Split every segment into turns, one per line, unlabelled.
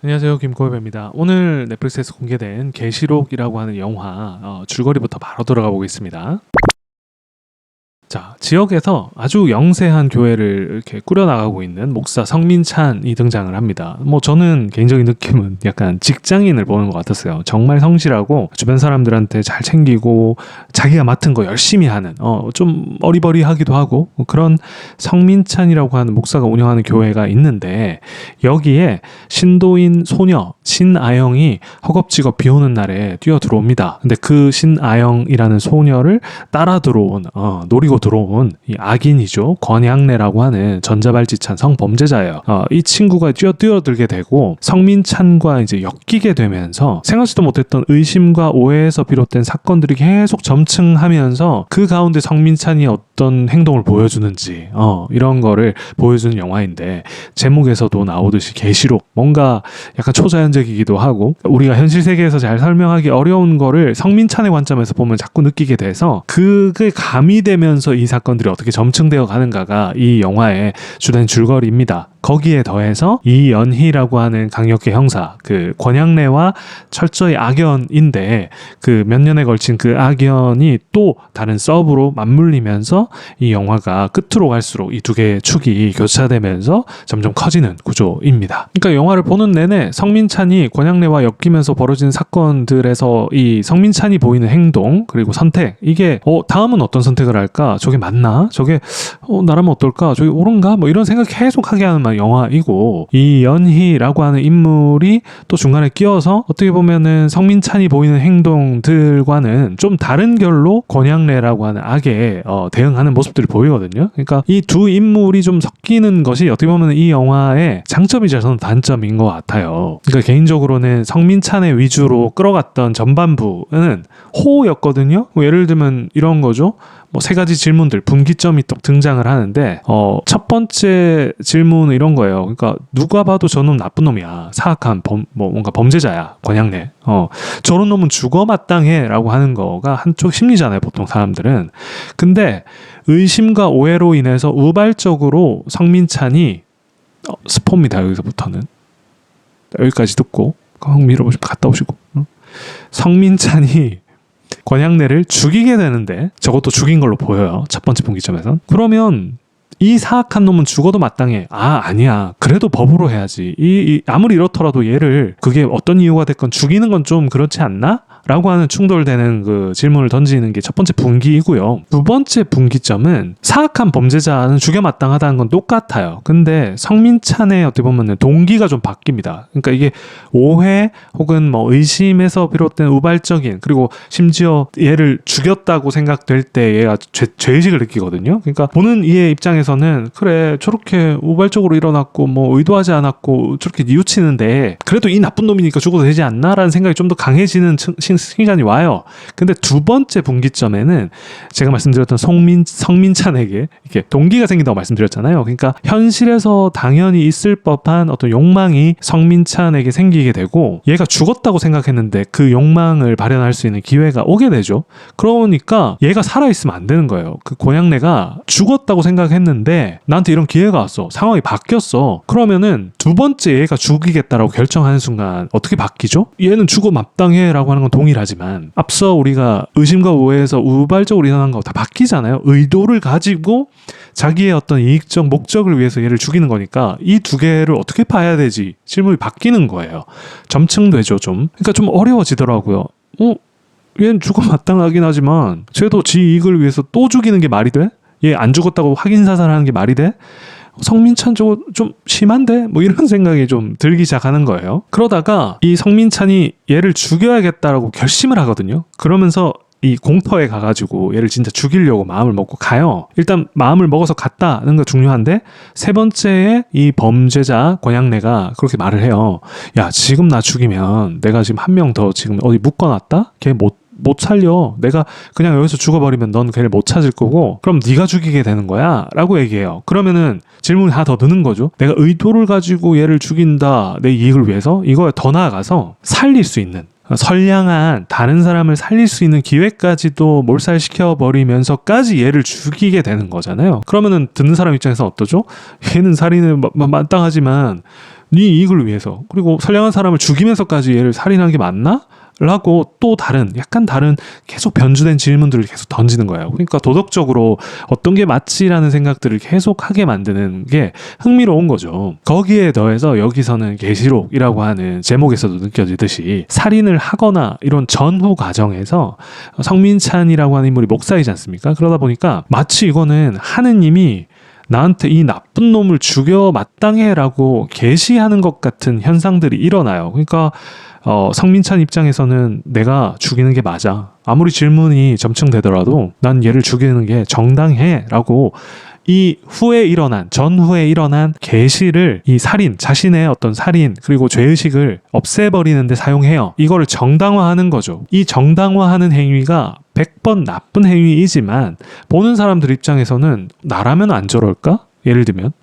안녕하세요, 김고엽입니다. 오늘 넷플릭스에서 공개된 계시록이라고 하는 영화 줄거리부터 바로 들어가 보겠습니다. 자, 지역에서 아주 영세한 교회를 이렇게 꾸려나가고 있는 목사 성민찬이 등장을 합니다. 저는 개인적인 느낌은 약간 직장인을 보는 것 같았어요. 정말 성실하고 주변 사람들한테 잘 챙기고 자기가 맡은 거 열심히 하는 좀 어리버리하기도 하고 그런 성민찬이라고 하는 목사가 운영하는 교회가 있는데, 여기에 신도인 소녀 신아영이 허겁지겁 비 오는 날에 뛰어 들어옵니다. 근데 그 신아영이라는 소녀를 따라 들어온 노리고 들어온 이 악인이죠. 권양래라고 하는 전자발찌찬 성범죄자예요. 이 친구가 뛰어들게 되고 성민찬과 이제 엮이게 되면서 생각지도 못했던 의심과 오해에서 비롯된 사건들이 계속 점층하면서 그 가운데 성민찬이 어떤 행동을 보여주는지 이런 거를 보여주는 영화인데, 제목에서도 나오듯이 계시록, 뭔가 약간 초자연적이기도 하고 우리가 현실 세계에서 잘 설명하기 어려운 거를 성민찬의 관점에서 보면 자꾸 느끼게 돼서 그게 가미되면서 이 사건들이 어떻게 점층되어 가는가가 이 영화의 주된 줄거리입니다. 거기에 더해서 이연희라고 하는 강력계 형사, 그 권양래와 철저히 악연인데 그 몇 년에 걸친 그 악연이 또 다른 서브로 맞물리면서 이 영화가 끝으로 갈수록 이 두 개의 축이 교차되면서 점점 커지는 구조입니다. 그러니까 영화를 보는 내내 성민찬이 권양래와 엮이면서 벌어지는 사건들에서 이 성민찬이 보이는 행동 그리고 선택, 이게 다음은 어떤 선택을 할까? 저게 맞나? 저게 나라면 어떨까? 저게 옳은가? 이런 생각 계속 하게 하는 영화이고, 이연희라고 하는 인물이 또 중간에 끼어서 어떻게 보면은 성민찬이 보이는 행동들과는 좀 다른 결로 권양래라고 하는 악에 대응하는 모습들이 보이거든요. 그러니까 이 두 인물이 좀 섞이는 것이 어떻게 보면 이 영화의 장점이자 저는 단점인 것 같아요. 그러니까 개인적으로는 성민찬의 위주로 끌어갔던 전반부는 호였거든요. 예를 들면 이런 거죠. 세 가지 질문들, 분기점이 또 등장을 하는데 첫 번째 질문은 이런 거예요. 그러니까 누가 봐도 저놈 나쁜 놈이야, 사악한 뭔가 범죄자야, 권양래. 저런 놈은 죽어 마땅해 라고 하는 거가 한쪽 심리잖아요, 보통 사람들은. 근데 의심과 오해로 인해서 우발적으로 성민찬이 스포입니다, 여기서부터는. 여기까지 듣고 밀어보시고 갔다 오시고. 성민찬이 권양래를 죽이게 되는데, 저것도 죽인 걸로 보여요, 첫 번째 분기점에선. 그러면 이 사악한 놈은 죽어도 마땅해. 아니야, 그래도 법으로 해야지. 아무리 이렇더라도 얘를, 그게 어떤 이유가 됐건 죽이는 건 좀 그렇지 않나? 라고 하는 충돌되는 그 질문을 던지는 게 첫 번째 분기이고요. 두 번째 분기점은 사악한 범죄자는 죽여 마땅하다는 건 똑같아요. 근데 성민찬의 어떻게 보면 동기가 좀 바뀝니다. 그러니까 이게 오해 혹은 의심에서 비롯된 우발적인, 그리고 심지어 얘를 죽였다고 생각될 때 얘가 죄의식을 느끼거든요. 그러니까 보는 이의 입장에서는 그래, 저렇게 우발적으로 일어났고 의도하지 않았고 저렇게 뉘우치는데 그래도 이 나쁜 놈이니까 죽어도 되지 않나? 라는 생각이 좀 더 강해지는 시간이 와요. 근데 두 번째 분기점에는 제가 말씀드렸던 성민찬에게 이렇게 동기가 생긴다고 말씀드렸잖아요. 그러니까 현실에서 당연히 있을 법한 어떤 욕망이 성민찬에게 생기게 되고, 얘가 죽었다고 생각했는데 그 욕망을 발현할 수 있는 기회가 오게 되죠. 그러니까 얘가 살아있으면 안 되는 거예요. 그 권양래가 죽었다고 생각했는데 나한테 이런 기회가 왔어, 상황이 바뀌었어. 그러면은 두 번째 얘가 죽이겠다라고 결정하는 순간 어떻게 바뀌죠? 얘는 죽어 마땅해 라고 하는 건 동일하지만 앞서 우리가 의심과 오해에서 우발적으로 일어난 거 다 바뀌잖아요. 의도를 가지고 자기의 어떤 이익적 목적을 위해서 얘를 죽이는 거니까 이 두 개를 어떻게 봐야 되지? 질문이 바뀌는 거예요. 점층되죠, 좀. 그러니까 좀 어려워지더라고요. 얘는 죽어 마땅하긴 하지만 쟤도 지 이익을 위해서 또 죽이는 게 말이 돼? 얘 안 죽었다고 확인 사살하는 게 말이 돼? 성민찬 저거 좀 심한데? 이런 생각이 좀 들기 시작하는 거예요. 그러다가 이 성민찬이 얘를 죽여야겠다라고 결심을 하거든요. 그러면서 이 공터에 가가지고 얘를 진짜 죽이려고 마음을 먹고 가요. 일단 마음을 먹어서 갔다는 거 중요한데, 세 번째에 이 범죄자 권양래가 그렇게 말을 해요. 야, 지금 나 죽이면 내가 지금 한 명 더 지금 어디 묶어놨다? 걔 못 살려. 내가 그냥 여기서 죽어버리면 넌 걔를 못 찾을 거고 그럼 네가 죽이게 되는 거야 라고 얘기해요. 그러면은 질문이 하나 더 드는 거죠. 내가 의도를 가지고 얘를 죽인다, 내 이익을 위해서. 이거에 더 나아가서 살릴 수 있는, 선량한 다른 사람을 살릴 수 있는 기회까지도 몰살시켜버리면서까지 얘를 죽이게 되는 거잖아요. 그러면은 듣는 사람 입장에서 어떠죠? 얘는 살인을 마땅하지만 네 이익을 위해서, 그리고 선량한 사람을 죽이면서까지 얘를 살인한 게 맞나? 라고 또 약간 다른 계속 변주된 질문들을 계속 던지는 거예요. 그러니까 도덕적으로 어떤 게 맞지라는 생각들을 계속 하게 만드는 게 흥미로운 거죠. 거기에 더해서 여기서는 계시록이라고 하는 제목에서도 느껴지듯이 살인을 하거나 이런 전후 과정에서 성민찬이라고 하는 인물이 목사이지 않습니까? 그러다 보니까 마치 이거는 하느님이 나한테 이 나쁜 놈을 죽여 마땅해라고 계시하는 것 같은 현상들이 일어나요. 그러니까 성민찬 입장에서는 내가 죽이는 게 맞아, 아무리 질문이 점층되더라도 난 얘를 죽이는 게 정당해 라고 이 전후에 일어난 계시를 이 자신의 어떤 살인 그리고 죄의식을 없애버리는 데 사용해요. 이거를 정당화하는 거죠. 이 정당화하는 행위가 100번 나쁜 행위이지만 보는 사람들 입장에서는 나라면 안 저럴까? 예를 들면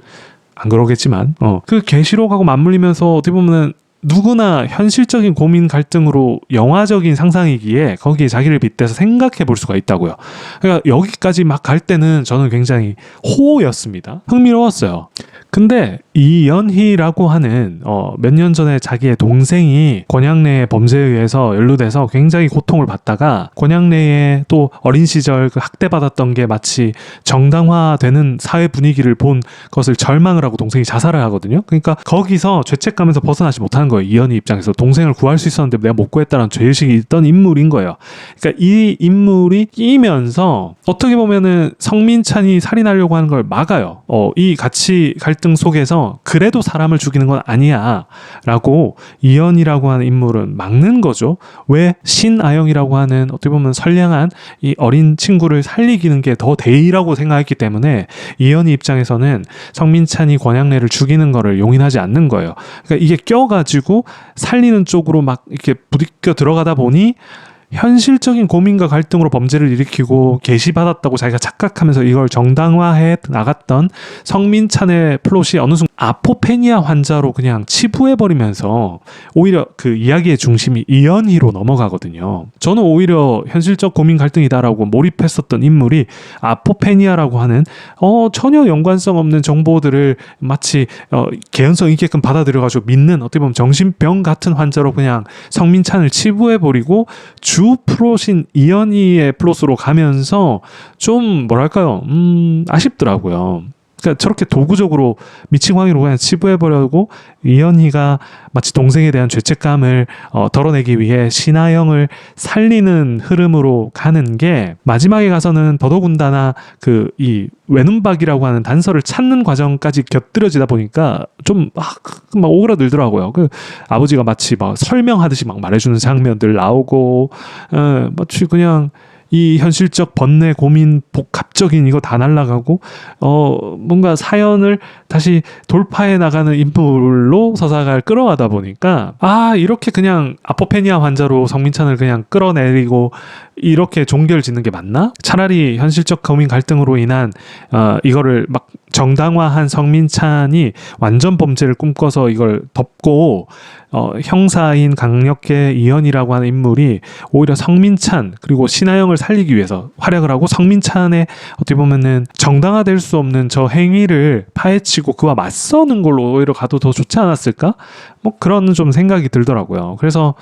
안 그러겠지만 그 계시록하고 맞물리면서 어떻게 보면 누구나 현실적인 고민 갈등으로 영화적인 상상이기에 거기에 자기를 빗대서 생각해 볼 수가 있다고요. 그러니까 여기까지 막 갈 때는 저는 굉장히 호였습니다. 흥미로웠어요. 근데 이연희라고 하는 몇 년 전에 자기의 동생이 권양래의 범죄에 의해서 연루돼서 굉장히 고통을 받다가 권양래의 또 어린 시절 그 학대받았던 게 마치 정당화되는 사회 분위기를 본 것을 절망을 하고 동생이 자살을 하거든요. 그러니까 거기서 죄책감에서 벗어나지 못하는 거예요. 이연희 입장에서 동생을 구할 수 있었는데 내가 못 구했다는 죄의식이 있던 인물인 거예요. 그러니까 이 인물이 끼면서 어떻게 보면은 성민찬이 살인하려고 하는 걸 막아요. 이 가치 갈등 속에서 그래도 사람을 죽이는 건 아니야 라고 이연이라고 하는 인물은 막는 거죠. 왜 신아영이라고 하는 어떻게 보면 선량한 이 어린 친구를 살리기는 게 더 대의라고 생각했기 때문에 이연이 입장에서는 성민찬이 권양래를 죽이는 거를 용인하지 않는 거예요. 그러니까 이게 껴가지고 살리는 쪽으로 막 이렇게 부딪혀 들어가다 보니 현실적인 고민과 갈등으로 범죄를 일으키고 계시받았다고 자기가 착각하면서 이걸 정당화해 나갔던 성민찬의 플롯이 어느 순간 아포페니아 환자로 그냥 치부해버리면서 오히려 그 이야기의 중심이 이연희로 넘어가거든요. 저는 오히려 현실적 고민 갈등이다라고 몰입했었던 인물이 아포페니아라고 하는 전혀 연관성 없는 정보들을 마치 개연성 있게끔 받아들여가지고 믿는, 어떻게 보면 정신병 같은 환자로 그냥 성민찬을 치부해버리고 주 플롯인 이연희의 플롯으로 가면서 좀 뭐랄까요, 아쉽더라고요. 그러니까 저렇게 도구적으로 미칭광이로 그냥 치부해버리고 이연희가 마치 동생에 대한 죄책감을 덜어내기 위해 신하영을 살리는 흐름으로 가는 게 마지막에 가서는 더더군다나 이 외눈박이라고 하는 단서를 찾는 과정까지 곁들여지다 보니까 좀 막 오그라들더라고요. 그 아버지가 마치 막 설명하듯이 막 말해주는 장면들 나오고 마치 그냥 이 현실적 번뇌, 고민, 복합적인 이거 다 날아가고 뭔가 사연을 다시 돌파해 나가는 인물로 서사가 끌어가다 보니까 이렇게 그냥 아포페니아 환자로 성민찬을 그냥 끌어내리고 이렇게 종결 짓는 게 맞나? 차라리 현실적 고민 갈등으로 인한 이거를 막 정당화한 성민찬이 완전 범죄를 꿈꿔서 이걸 덮고 형사인 강력계 이현이라고 하는 인물이 오히려 성민찬 그리고 신하영을 살리기 위해서 활약을 하고 성민찬의 어떻게 보면은 정당화될 수 없는 저 행위를 파헤치고 그와 맞서는 걸로 오히려 가도 더 좋지 않았을까? 뭐 그런 좀 생각이 들더라고요. 그래서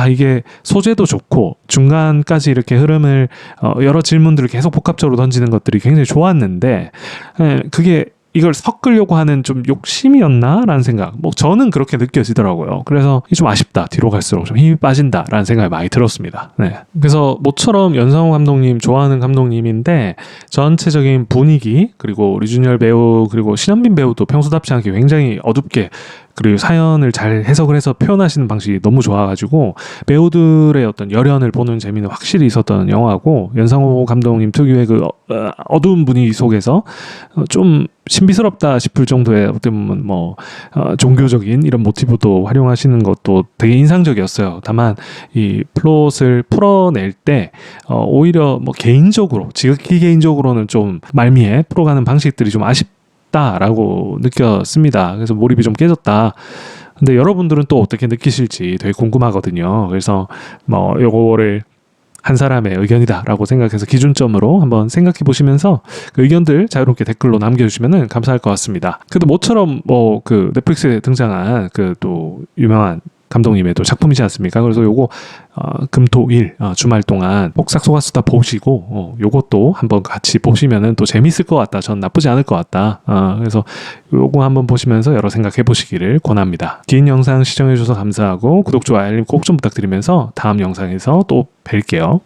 이게 소재도 좋고 중간까지 이렇게 흐름을 여러 질문들을 계속 복합적으로 던지는 것들이 굉장히 좋았는데 그게 이걸 섞으려고 하는 좀 욕심이었나라는 생각, 저는 그렇게 느껴지더라고요. 그래서 좀 아쉽다, 뒤로 갈수록 좀 힘이 빠진다라는 생각이 많이 들었습니다. 네. 그래서 모처럼 연상호 감독님 좋아하는 감독님인데 전체적인 분위기, 그리고 류준열 배우 그리고 신현빈 배우도 평소답지 않게 굉장히 어둡게 그리고 사연을 잘 해석을 해서 표현하시는 방식이 너무 좋아가지고 배우들의 어떤 열연을 보는 재미는 확실히 있었던 영화고, 연상호 감독님 특유의 그 어두운 분위기 속에서 좀 신비스럽다 싶을 정도의 어떤 종교적인 이런 모티브도 활용하시는 것도 되게 인상적이었어요. 다만 이 플롯을 풀어낼 때 오히려 개인적으로, 지극히 개인적으로는 좀 말미에 풀어가는 방식들이 좀 아쉽다라고 느꼈습니다. 그래서 몰입이 좀 깨졌다. 근데 여러분들은 또 어떻게 느끼실지 되게 궁금하거든요. 그래서 요거를 한 사람의 의견이다라고 생각해서 기준점으로 한번 생각해 보시면서 그 의견들 자유롭게 댓글로 남겨주시면 감사할 것 같습니다. 그래도 모처럼 뭐 그 넷플릭스에 등장한 그 또 유명한 감독님의 또 작품이지 않습니까? 그래서 요거 금토일 주말 동안 복싹 속았수다 보시고 요것도 한번 같이 보시면은 또 재밌을 것 같다. 전 나쁘지 않을 것 같다. 그래서 요거 한번 보시면서 여러 생각해 보시기를 권합니다. 긴 영상 시청해 주셔서 감사하고 구독, 좋아요, 알림 꼭 좀 부탁드리면서 다음 영상에서 또 뵐게요.